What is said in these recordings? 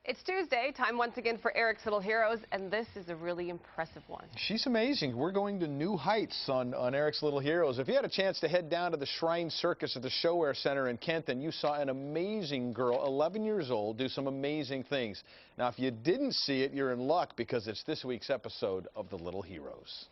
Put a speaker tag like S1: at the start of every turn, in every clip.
S1: It's Tuesday, time once again for Eric's Little Heroes, and this is a really impressive one.
S2: She's amazing. We're going to new heights on Eric's Little Heroes. If you had a chance to head down to the Shrine Circus at the ShoWare Center in Kenton, you saw an amazing girl, 11 years old, do some amazing things. Now, if you didn't see it, you're in luck because it's this week's episode of The Little Heroes.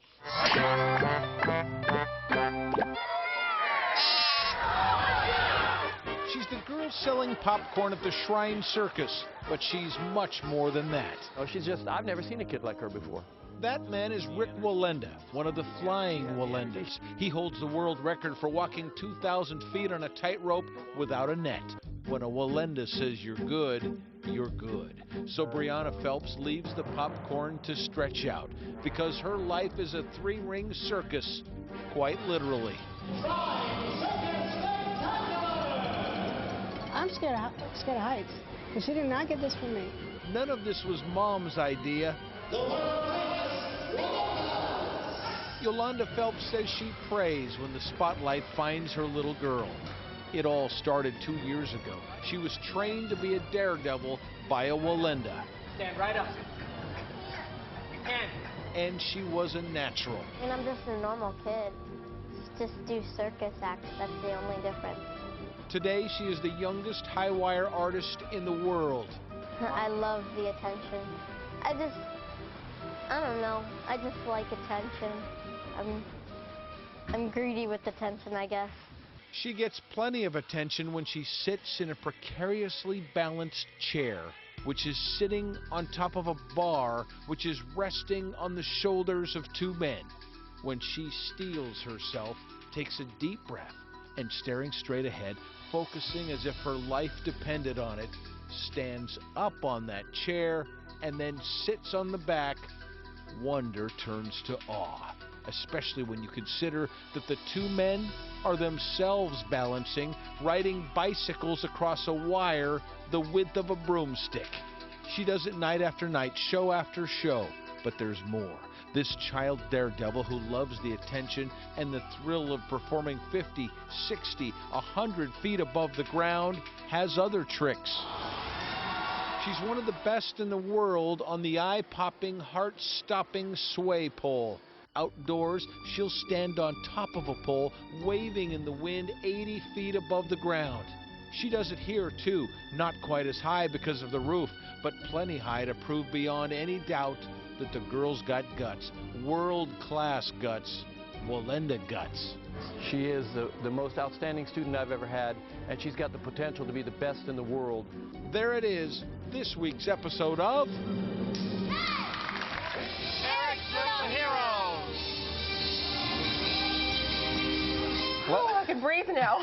S2: She's the girl selling popcorn at the Shrine Circus, but she's much more than that.
S3: Oh, I've never seen a kid like her before.
S2: That man is Rick Wallenda, one of the flying wallendas. He holds the world record for walking 2,000 feet on a tightrope without a net. When a wallenda says you're good, you're good. So Briana Phelps leaves the popcorn to stretch out, because her life is a three-ring circus, quite literally.
S4: I'm scared of heights, but she did not get this from me.
S2: None of this was Mom's idea. Yolanda Phelps says she prays when the spotlight finds her little girl. It all started 2 years ago. She was trained to be a daredevil by a wallenda.
S3: Stand right up.
S2: And she was a natural.
S5: And I'm just a normal kid. Just do circus acts, that's the only difference.
S2: Today, she is the youngest highwire artist in the world.
S5: I love the attention. I don't know. I just like attention. I'm greedy with attention, I guess.
S2: She gets plenty of attention when she sits in a precariously balanced chair, which is sitting on top of a bar, which is resting on the shoulders of two men. When she steels herself, takes a deep breath, and staring straight ahead, focusing as if her life depended on it, stands up on that chair and then sits on the back, wonder turns to awe, especially when you consider that the two men are themselves balancing, riding bicycles across a wire the width of a broomstick. She does it night after night, show after show, but there's more. This child daredevil who loves the attention and the thrill of performing 50, 60, 100 feet above the ground has other tricks. She's one of the best in the world on the eye-popping, heart-stopping swaypole. Outdoors, she'll stand on top of a pole, waving in the wind 80 feet above the ground. She does it here, too, not quite as high because of the roof, but plenty high to prove beyond any doubt that the girl's got guts, world-class guts, wallenda guts.
S3: She is the most outstanding student I've ever had, and she's got the potential to be the best in the world.
S2: There it is, this week's episode of
S1: Eric's Little Heroes! Oh, I can breathe now.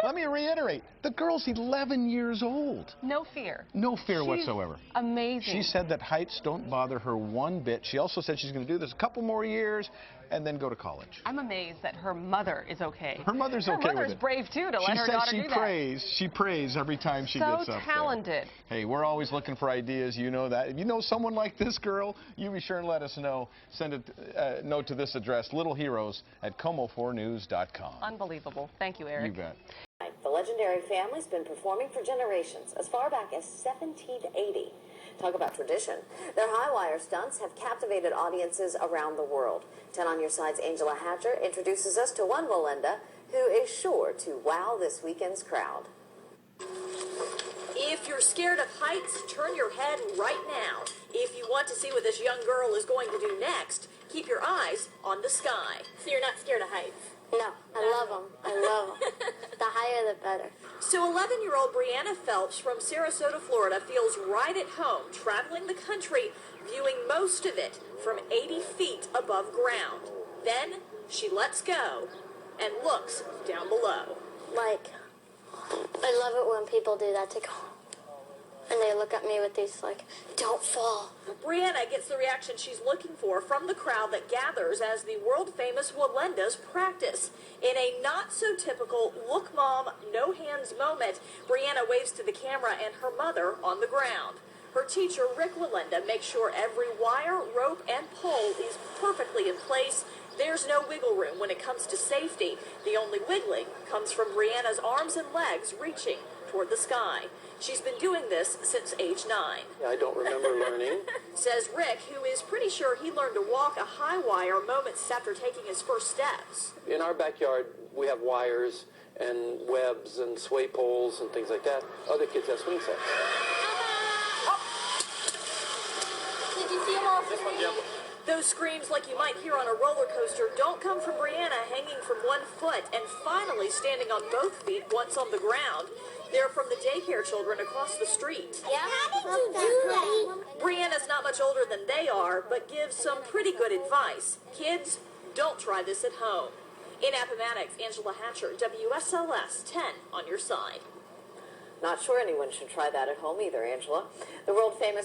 S2: Let me reiterate, the girl's 11 years old.
S1: No fear.
S2: No fear whatsoever.
S1: Amazing.
S2: She said that heights don't bother her one bit. She also said she's going to do this a couple more years and then go to college.
S1: I'm amazed that her mother is okay.
S2: Her mother's okay with it.
S1: Her mother's brave, too, to let her daughter do that.
S2: She prays every time she gets up there.
S1: So talented.
S2: Hey, we're always looking for ideas. You know that. If you know someone like this girl, you be sure and let us know. Send a note to this address, littleheroes@como4news.com.
S1: Unbelievable. Thank you, Eric.
S2: You bet.
S6: The legendary family's been performing for generations, as far back as 1780. Talk about tradition. Their high-wire stunts have captivated audiences around the world. 10 on Your Side's Angela Hatcher introduces us to one wallenda who is sure to wow this weekend's crowd. If you're scared of heights, turn your head right now. If you want to see what this young girl is going to do next, keep your eyes on the sky. So you're not scared of heights?
S5: No, I love them. I love them. The higher the better.
S6: So 11-year-old Briana Phelps from Sarasota, Florida feels right at home, traveling the country, viewing most of it from 80 feet above ground. Then she lets go and looks down below.
S5: Like, I love it when people do that to go. And they look at me with these, like, don't fall.
S6: Briana gets the reaction she's looking for from the crowd that gathers as the world-famous wallendas practice. In a not-so-typical look mom, no hands moment, Briana waves to the camera and her mother on the ground. Her teacher, Rick Wallenda, makes sure every wire, rope, and pole is perfectly in place. There's no wiggle room when it comes to safety. The only wiggling comes from Briana's arms and legs reaching toward the sky. She's been doing this since age 9.
S3: I don't remember learning.
S6: Says Rick, who is pretty sure he learned to walk a high wire moments after taking his first steps.
S3: In our backyard, we have wires and webs and sway poles and things like that. Other kids have swing sets.
S5: Did you see them all?
S6: Those screams like you might hear on a roller coaster don't come from Briana hanging from one foot and finally standing on both feet once on the ground. They're from the daycare children across the street.
S5: Yeah. How did you do that?
S6: Briana's not much older than they are, but gives some pretty good advice. Kids, don't try this at home. In Appomattox, Angela Hatcher, WSLS 10 on your side.
S7: Not sure anyone should try that at home either, Angela. The world famous